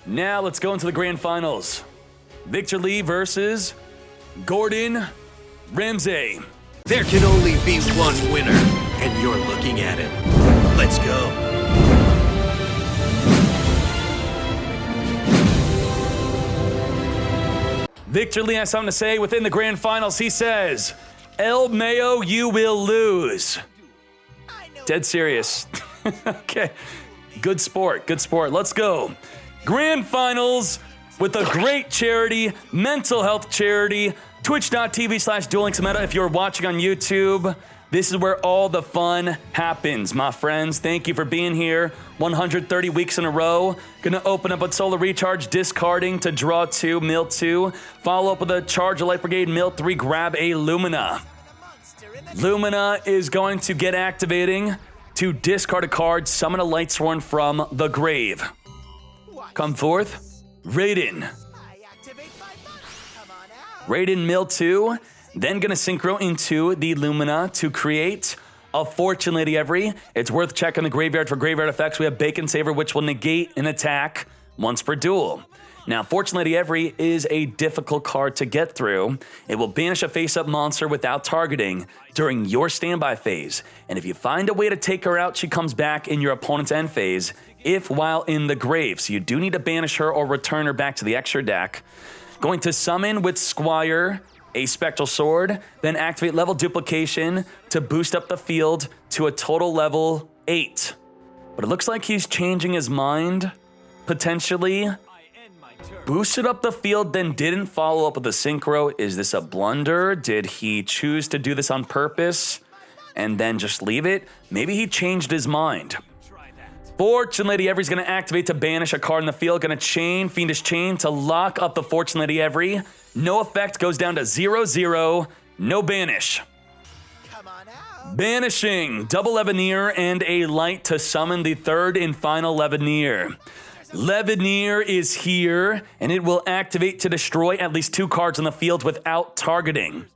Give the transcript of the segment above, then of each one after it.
Now let's go into the grand finals. Victor Lee versus Gordon Ramsay. There can only be one winner, and you're looking at him. Let's go. Victor Lee has something to say within the grand finals. He says, El Mayo, you will lose. Dead serious. Okay. Good sport. Good sport. Let's go. Grand finals with a great charity, mental health charity, twitch.tv/duelingsameta. If you're watching on YouTube, this is where all the fun happens, my friends. Thank you for being here. 130 weeks in a row. Gonna open up with Solar Recharge, discarding to draw 2, mill 2. Follow up with a Charge of Light Brigade, mill 3, grab a Lumina. Lumina is going to get activating to discard a card, summon a Lightsworn from the grave. Come forth, Raiden. Raiden mill 2, then gonna synchro into the Lumina to create a Fortune Lady Every. It's worth checking the graveyard for graveyard effects. We have Bacon Saver, which will negate an attack once per duel. Now, Fortune Lady Every is a difficult card to get through. It will banish a face-up monster without targeting during your standby phase. And if you find a way to take her out, she comes back in your opponent's end phase, if while in the grave. So you do need to banish her or return her back to the extra deck. Going to summon with Squire a Spectral Sword, then activate level duplication to boost up the field to a total level 8. But it looks like he's changing his mind, potentially. Boosted up the field, then didn't follow up with a synchro. Is this a blunder? Did he choose to do this on purpose and then just leave it? Maybe he changed his mind. Fortune Lady Every's gonna activate to banish a card in the field. Gonna chain, Fiendish Chain to lock up the Fortune Lady Every. No effect, goes down to 0/0, no banish. Banishing, double Levianeer and a light to summon the third and final Levianeer. Levianeer is here, and it will activate to destroy at least 2 cards on the field without targeting.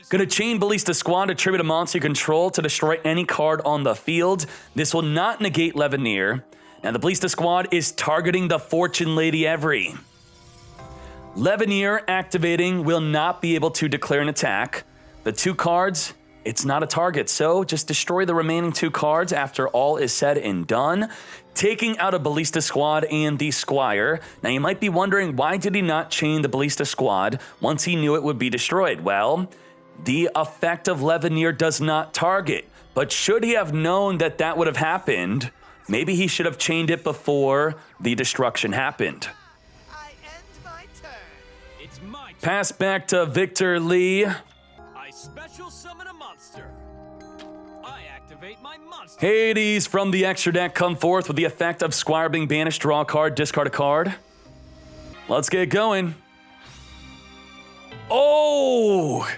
Gonna chain Ballista Squad to tribute a monster you control to destroy any card on the field. This will not negate Levianeer. Now the Ballista Squad is targeting the Fortune Lady Every. Levianeer activating will not be able to declare an attack. The 2 cards, it's not a target, so just destroy the remaining 2 cards after all is said and done, taking out a Ballista Squad and the Squire. Now you might be wondering, why did he not chain the Ballista Squad once he knew it would be destroyed? Well, the effect of Levianeer does not target, but should he have known that that would have happened, maybe he should have chained it before the destruction happened. Pass back to Victor Lee. I special summon a monster. I activate my monster. Hades from the extra deck come forth with the effect of Squire being banished, draw a card, discard a card. Let's get going. Oh!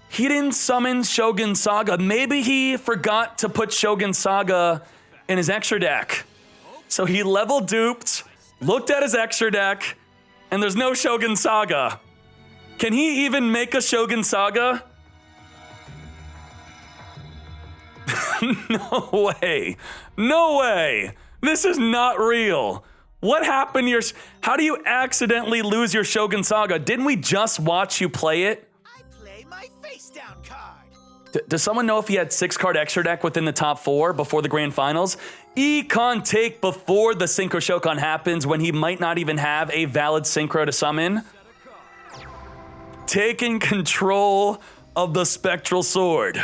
He didn't summon Shogun Saga. Maybe he forgot to put Shogun Saga in his extra deck. So he level duped, looked at his extra deck, and there's no Shogun Saga. Can he even make a Shogun Saga? No way. No way. This is not real. What happened to how do you accidentally lose your Shogun Saga? Didn't we just watch you play it? I play my face down card. Does someone know if he had 6-card extra deck within the top 4 before the grand finals? Econ take before the Synchro Shokan happens when he might not even have a valid Synchro to summon. Taking control of the Spectral Sword.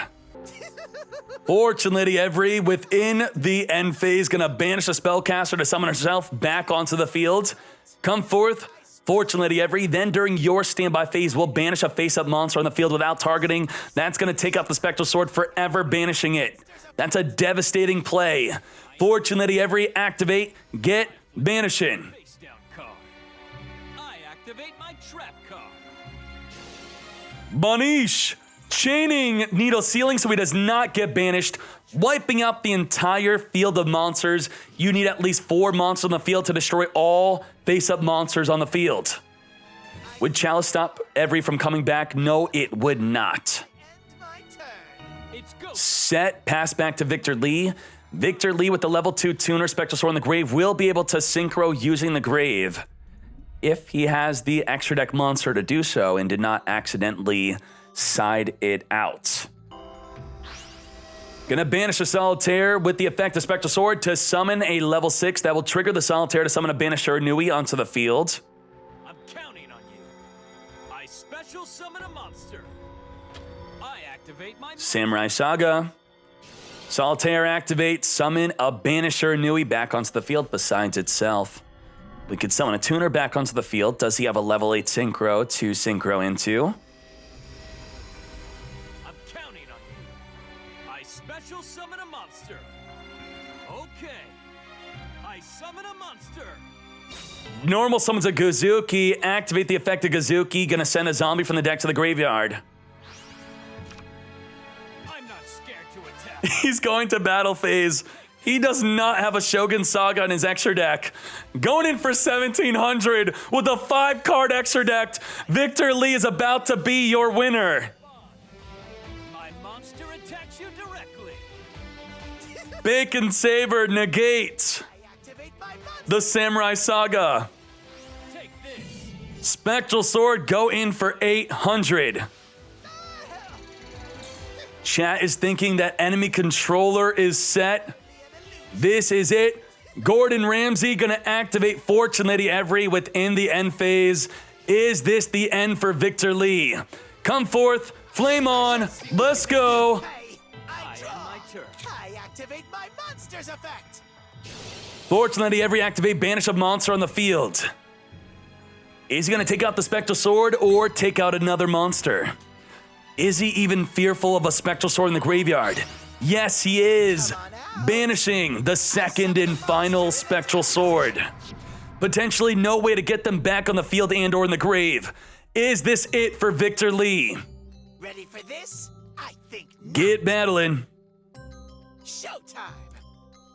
Fortune Lady Every within the end phase, gonna banish a spellcaster to summon herself back onto the field. Come forth, Fortune Lady Every, then during your standby phase, will banish a face-up monster on the field without targeting. That's gonna take out the Spectral Sword, forever banishing it. That's a devastating play. Fortune Lady Every, activate, get banishing. Face down card. I activate my trap card. Banish, chaining Needle Sealing so he does not get banished, wiping out the entire field of monsters. You need at least 4 monsters on the field to destroy all face-up monsters on the field. Would Chalice stop Every from coming back? No, it would not. Set, pass back to Victor Lee. Victor Lee with the level 2 tuner, Spectral Sword in the grave, will be able to synchro using the grave if he has the extra deck monster to do so and did not accidentally side it out. Gonna banish a Solitaire with the effect of Spectral Sword to summon a level 6 that will trigger the Solitaire to summon a Banisher Nui onto the field. I'm counting on you. I special summon a monster. I activate my Samurai Saga. Solitaire activate, summon a Banisher Nui back onto the field besides itself. We could summon a Tuner back onto the field. Does he have a level 8 Synchro to Synchro into? I'm counting on you. I special summon a monster. Okay. I summon a monster. Normal summons a Gozuki. Activate the effect of Gozuki. Gonna send a zombie from the deck to the graveyard. I'm not scared to attack. He's going to battle phase. He does not have a Shogun Saga in his extra deck. Going in for 1,700 with a 5-card extra deck. Victor Lee is about to be your winner. My monster attacks you directly. Bacon Saber negates I activate my monster. the Samurai Saga. Take this. Spectral Sword go in for 800. Chat is thinking that enemy controller is set. This is it. Gordon Ramsay gonna activate Fortune Lady Every within the end phase. Is this the end for Victor Lee? Come forth, flame on, let's go. I end draw. my turn. I activate my monster's effect. Fortune Lady Every activate, banish a monster on the field. Is he gonna take out the Spectral Sword or take out another monster? Is he even fearful of a Spectral Sword in the graveyard? Yes, he is. Banishing the second and final Spectral Sword. Potentially no way to get them back on the field and or in the grave. Is this it for Victor Lee? Ready for this? I think not. Get battling. Showtime.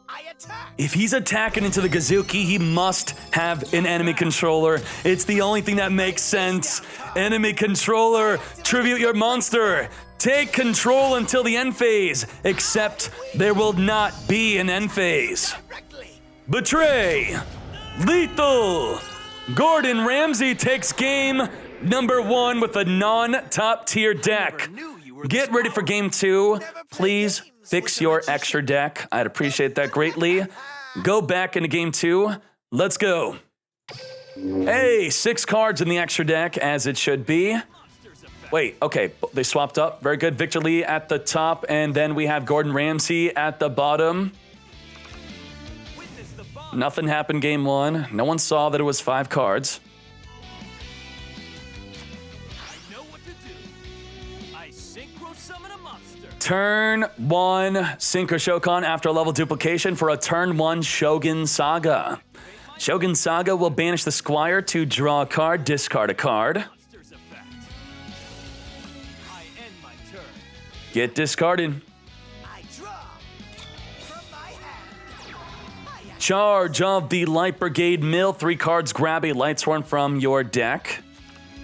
I attack. If he's attacking into the Gozuki, he must have an enemy controller. It's the only thing that makes sense. Enemy controller, tribute your monster. Take control until the end phase, except there will not be an end phase. Directly. Betray. Lethal. Gordon Ramsay takes game number 1 with a non-top tier deck. Get ready for game 2. Please fix your extra deck. I'd appreciate that greatly. Go back into game 2. Let's go. Hey, 6 cards in the extra deck, as it should be. Wait, okay, they swapped up. Very good. Victor Lee at the top, and then we have Gordon Ramsay at the bottom. Witness the bomb. Nothing happened game 1. No one saw that it was 5 cards. I know what to do. I synchro summon a monster. Turn 1 Synchro Shokan after a level duplication for a turn 1 Shogun Saga. Shogun Saga will banish the Squire to draw a card, discard a card. Monster's effect. I end my turn. Get discarded. I draw. From my hand. I activate. Charge of the Light Brigade mill. 3 cards, grab a Lightsworn from your deck.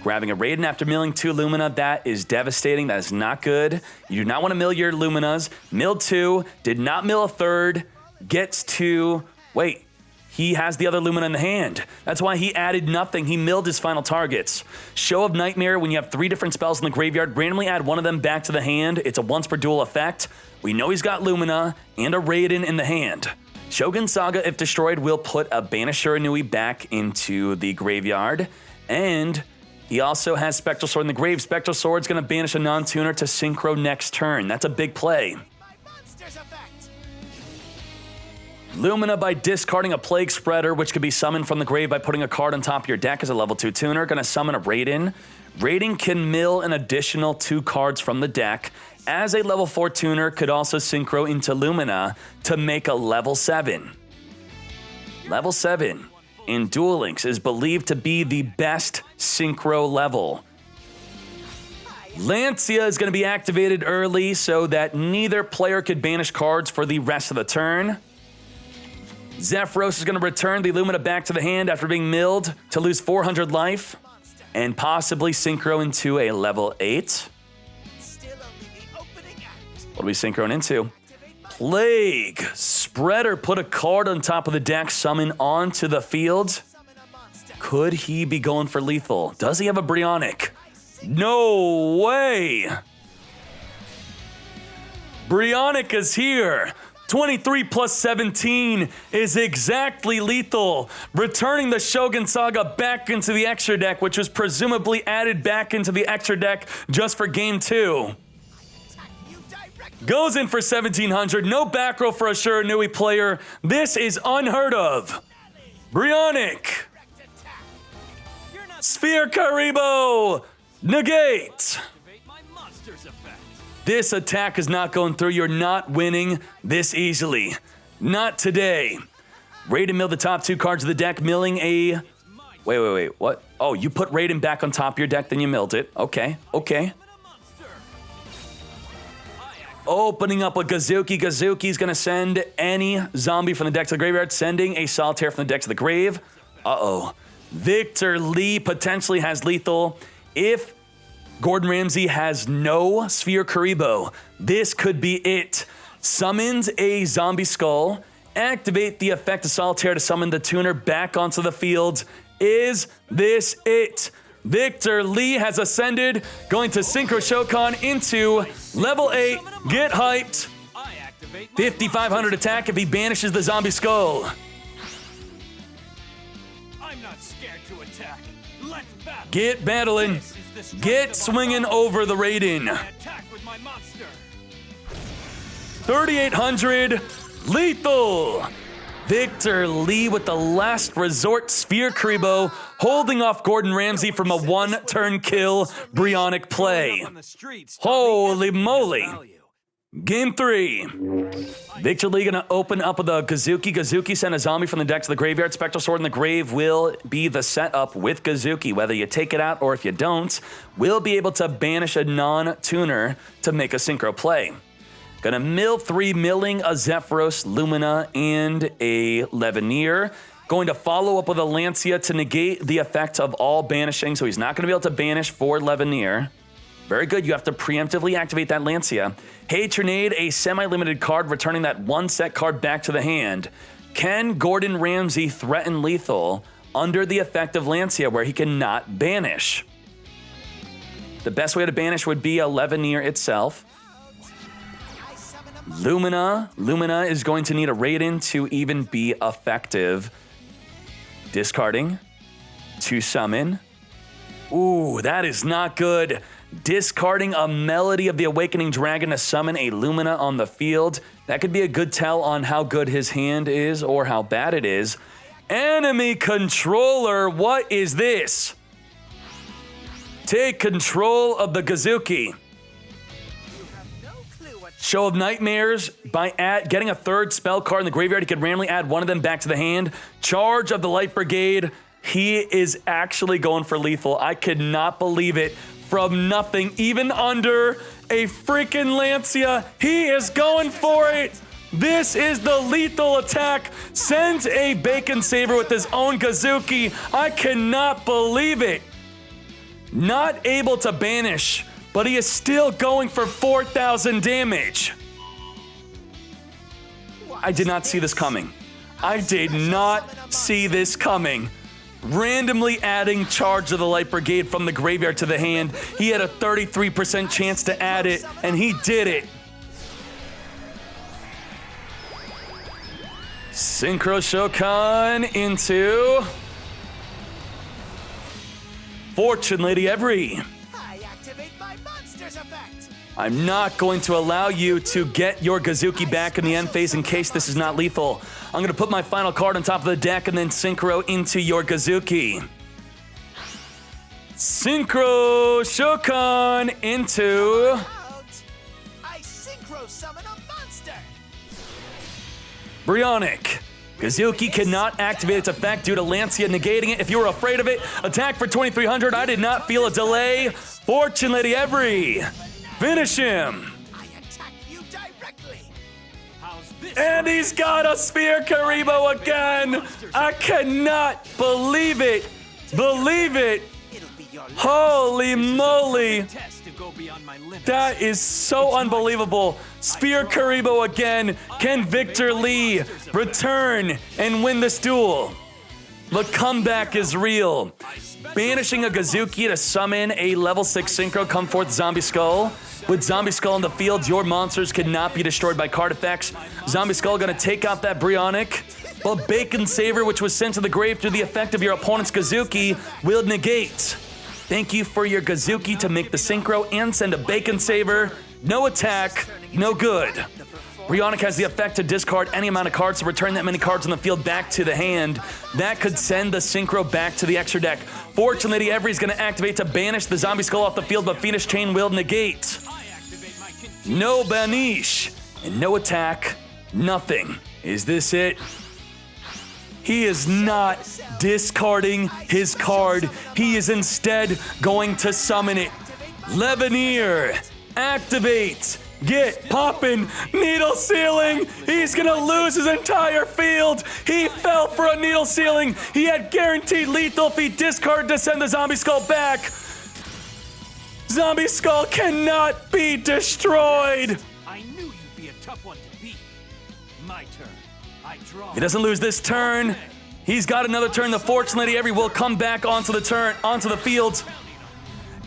Grabbing a Raiden after milling 2 Lumina, that is devastating. That is not good. You do not want to mill your Luminas. Mill 2, did not mill a 3rd, gets to, wait, he has the other Lumina in the hand. That's why he added nothing. He milled his final targets. Show of Nightmare, when you have 3 different spells in the graveyard, randomly add one of them back to the hand. It's a once per duel effect. We know he's got Lumina and a Raiden in the hand. Shogun Saga, if destroyed, will put a Banisher Nui back into the graveyard. And he also has Spectral Sword in the grave. Spectral Sword's gonna banish a non-tuner to Synchro next turn. That's a big play. My monster's effect. Lumina by discarding a Plague Spreader, which could be summoned from the grave by putting a card on top of your deck as a level 2 tuner. Gonna summon a Raiden. Raiden can mill an additional 2 cards from the deck. As a level 4 tuner, could also Synchro into Lumina to make a level 7. Level 7 in Duel Links is believed to be the best Synchro level. Lancia is going to be activated early so that neither player could banish cards for the rest of the turn. Zephyros is going to return the Lumina back to the hand after being milled to lose 400 life and possibly Synchro into a level 8. Still only the opening act. What are we synchroing into? Plague Spreader, put a card on top of the deck, summon onto the field. Summon a monster. Could he be going for lethal? Does he have a Brionic? No way! Brionic is here. 23 plus 17 is exactly lethal, returning the Shogun Saga back into the extra deck, which was presumably added back into the extra deck just for game 2. Goes in for 1700, no back row for a Shiranui player. This is unheard of. Brionic. Sphere Karibo. Negate. This attack is not going through. You're not winning this easily. Not today. Raiden milled the top 2 cards of the deck, milling a... Wait, what? Oh, you put Raiden back on top of your deck, then you milled it. Okay. Opening up a Gazuki. Gazuki's gonna send any zombie from the deck to the graveyard, sending a Solitaire from the deck to the grave. Uh-oh. Victor Lee potentially has lethal. If Gordon Ramsay has no Sphere Karibo, this could be it. Summons a zombie skull, activate the effect of Solitaire to summon the tuner back onto the field. Is this it? Victor Lee has ascended, going to Synchro Shokan into level 8. Get hyped. 5,500 attack if he banishes the zombie skull. I'm not scared to attack. Let's battle. Get battling. Get swinging over the Raiden. 3,800, lethal. Victor Lee with the last resort Sphere Karibo, holding off Gordon Ramsay from a 1-turn kill Brionic play. Holy moly. Game 3. Victor Lee gonna open up with a Gazuki. Gazuki sent a zombie from the deck to the graveyard. Spectral Sword in the grave will be the setup with Gazuki. Whether you take it out or if you don't, we'll be able to banish a non-tuner to make a synchro play. Gonna mill 3, milling a Zephyros, Lumina, and a Levianeer. Going to follow up with a Lancia to negate the effect of all banishing, so he's not gonna be able to banish for Levianeer. Very good, you have to preemptively activate that Lancia. Hatronade, a semi-limited card, returning that 1-set card back to the hand. Can Gordon Ramsay threaten lethal under the effect of Lancia where he cannot banish? The best way to banish would be a Levianeer itself. Lumina is going to need a Raiden to even be effective. Discarding to summon. Ooh, that is not good. Discarding a Melody of the Awakening Dragon to summon a Lumina on the field. That could be a good tell on how good his hand is or how bad it is. Enemy controller, what is this? Take control of the Gazuki. Show of Nightmares, by getting a 3rd spell card in the graveyard, he could randomly add one of them back to the hand. Charge of the Light Brigade, he is actually going for lethal. I could not believe it. From nothing, even under a freaking Lancia, he is going for it. This is the lethal attack. Sends a Bacon Saber with his own Gazuki. I cannot believe it. Not able to banish, but he is still going for 4,000 damage. I did not see this coming. I did not see this coming. Randomly adding Charge of the Light Brigade from the graveyard to the hand. He had a 33% chance to add it, and he did it. Synchro Shokan into Fortune Lady Every. I activate my monster's effect. I'm not going to allow you to get your Gazuki back in the end phase in case this is not lethal. I'm going to put my final card on top of the deck and then Synchro into your Gazuki. Synchro Shokan into... I synchro summon a monster. Brionic. Gazuki cannot activate its effect due to Lancia negating it. If you were afraid of it, attack for 2,300. I did not feel a delay. Fortune Lady Every. Finish him. I attack you directly. And he's got a Sphere Karibo again. I cannot believe it. Believe it. It'll be your last. Holy moly. Test to go beyond my limits. That is so unbelievable. Sphere Karibo again. Can Victor Lee return and win this duel? The comeback is real. Banishing a Gazuki to summon a level 6 synchro, come forth Zombie Skull. With Zombie Skull in the field, your monsters cannot be destroyed by card effects. Zombie Skull gonna take out that Brionica, but Bacon Saver, which was sent to the grave through the effect of your opponent's Gazuki, will negate. Thank you for your Gazuki to make the synchro and send a Bacon Saver. No attack, no good. Brionica has the effect to discard any amount of cards to return that many cards on the field back to the hand. That could send the synchro back to the extra deck. Fortune Lady Every is going to activate to banish the Zombie Skull off the field, but Phoenix Chain will negate. No banish, and no attack, nothing. Is this it? He is not discarding his card. He is instead going to summon it. Levianeer, activate. Get poppin', needle ceiling. He's gonna lose his entire field. He fell for a needle ceiling. He had guaranteed lethal if he discarded to send the Zombie Skull back. Zombie Skull cannot be destroyed. I knew you'd be a tough one to beat. My turn. I draw. He doesn't lose this turn. He's got another turn. The Fortune Lady Every will come back onto the field.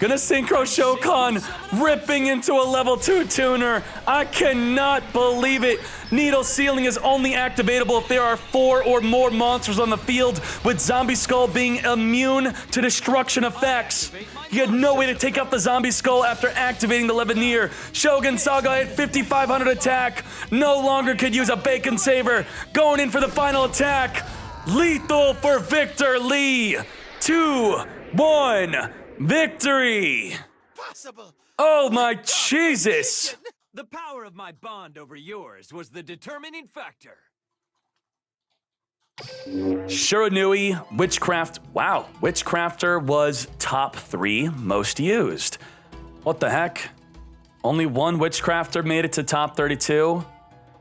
Gonna Synchro Shokan, ripping into a level 2 tuner. I cannot believe it. Needle Ceiling is only activatable if there are 4 or more monsters on the field, with Zombie Skull being immune to destruction effects. He had no way to take out the Zombie Skull after activating the Levianeer. Shogun Saga at 5,500 attack. No longer could use a Bacon Saver. Going in for the final attack. Lethal for Victor Lee. 2-1. Victory! Possible. Oh my Jesus! The power of my bond over yours was the determining factor. Shiranui, Witchcraft. Wow, Witchcrafter was top 3 most used. What the heck? Only one Witchcrafter made it to top 32,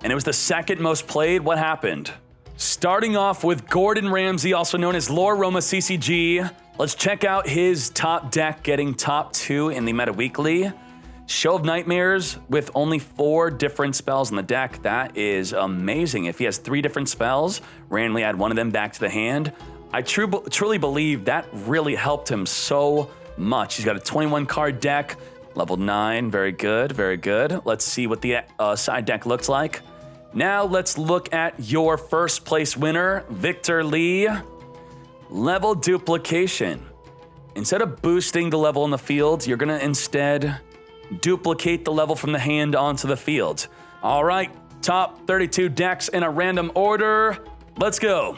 and it was the second most played. What happened? Starting off with Gordon Ramsay, also known as Lore Roma CCG. Let's check out his top deck, getting top 2 in the Meta Weekly. Show of Nightmares with only 4 different spells in the deck. That is amazing. If he has 3 different spells, randomly add one of them back to the hand. I truly believe that really helped him so much. He's got a 21 card deck, level 9. Very good, very good. Let's see what the side deck looks like. Now let's look at your first place winner, Victor Lee. Level duplication. Instead of boosting the level in the field, you're gonna instead duplicate the level from the hand onto the field. All right, top 32 decks in a random order. Let's go.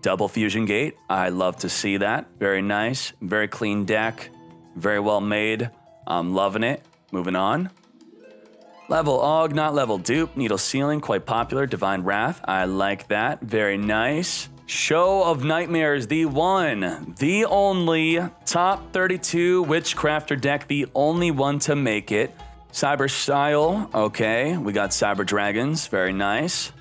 Double Fusion Gate. I love to see that. Very nice, very clean deck, very well made. I'm loving it. Moving on. Level Og, not level dupe. Needle Ceiling, quite popular. Divine Wrath. I like that. Very nice. Show of Nightmares, the one, the only top 32 Witchcrafter deck, the only one to make it. Cyber Style, okay. We got Cyber Dragons, very nice.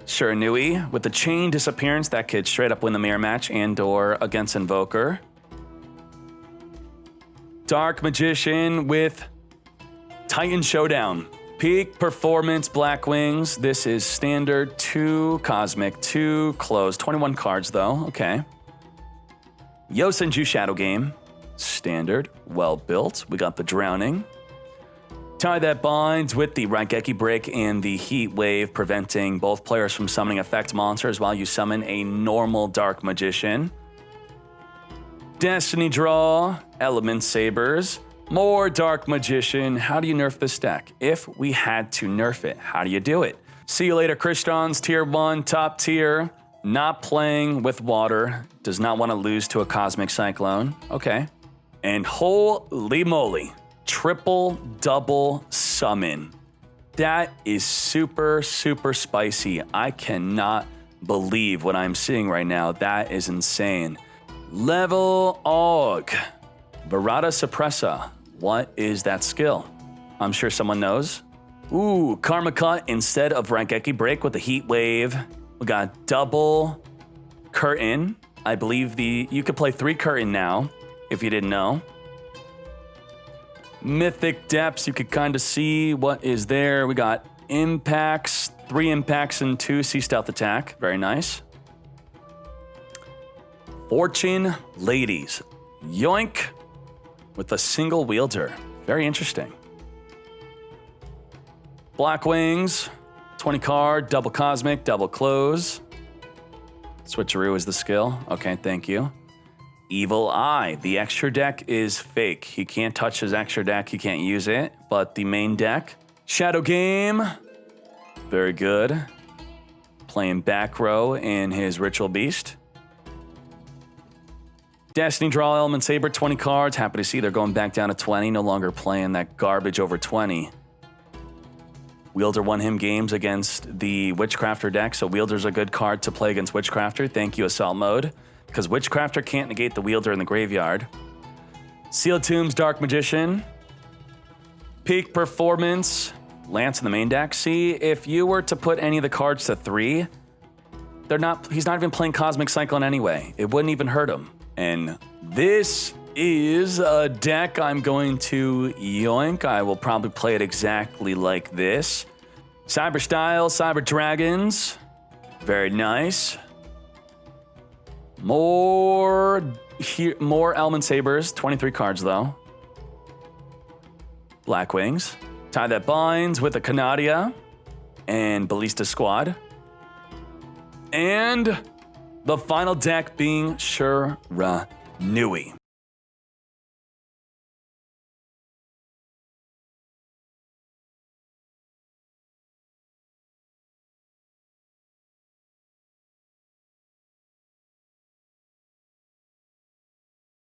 Shiranui with the Chain Disappearance, that could straight up win the mirror match and or against Invoker. Dark Magician with Titan Showdown. Peak Performance Black Wings. This is standard, 2 Cosmic, 2 Closed. 21 cards though, okay. Yosenju Shadow Game. Standard, well built. We got the Drowning. Tie That Binds with the Raigeki Break and the Heat Wave, preventing both players from summoning effect monsters while you summon a normal Dark Magician. Destiny Draw, Element Sabers. More Dark Magician. How do you nerf this deck? If we had to nerf it, how do you do it? See you later, Christians. Tier 1, top tier. Not playing with water. Does not want to lose to a Cosmic Cyclone. Okay. And holy moly. Triple double summon. That is super, super spicy. I cannot believe what I'm seeing right now. That is insane. Level Og. Barada Suppressa. What is that skill? I'm sure someone knows. Ooh, Karma Cut instead of Raigeki Break with the Heat Wave. We got double Curtain. I believe you could play 3 Curtain now, if you didn't know. Mythic Depths, you could kind of see what is there. We got Impacts, 3 Impacts and 2 Sea Stealth Attack. Very nice. Fortune Ladies. Yoink with a single wielder. Very interesting. Black Wings, 20 card, double Cosmic, double Close. Switcheroo is the skill. Okay, thank you. Evil Eye. The extra deck is fake. He can't touch his extra deck. He can't use it. But the main deck. Shadow Game. Very good. Playing back row in his Ritual Beast. Destiny Draw Element Saber, 20 cards. Happy to see they're going back down to 20. No longer playing that garbage over 20. Wielder won him games against the Witchcrafter deck, so Wielder's a good card to play against Witchcrafter. Thank you, Assault Mode, because Witchcrafter can't negate the Wielder in the graveyard. Sealed Tombs, Dark Magician. Peak Performance, Lance in the main deck. See, if you were to put any of the cards to 3, he's not even playing Cosmic Cyclone anyway. It wouldn't even hurt him. And this is a deck I'm going to yoink. I will probably play it exactly like this. Cyber Style, Cyber Dragons. Very nice. More Element Sabers, 23 cards though. Black Wings. Tie That Binds with a Canadia and Ballista Squad. And the final deck being Shiranui.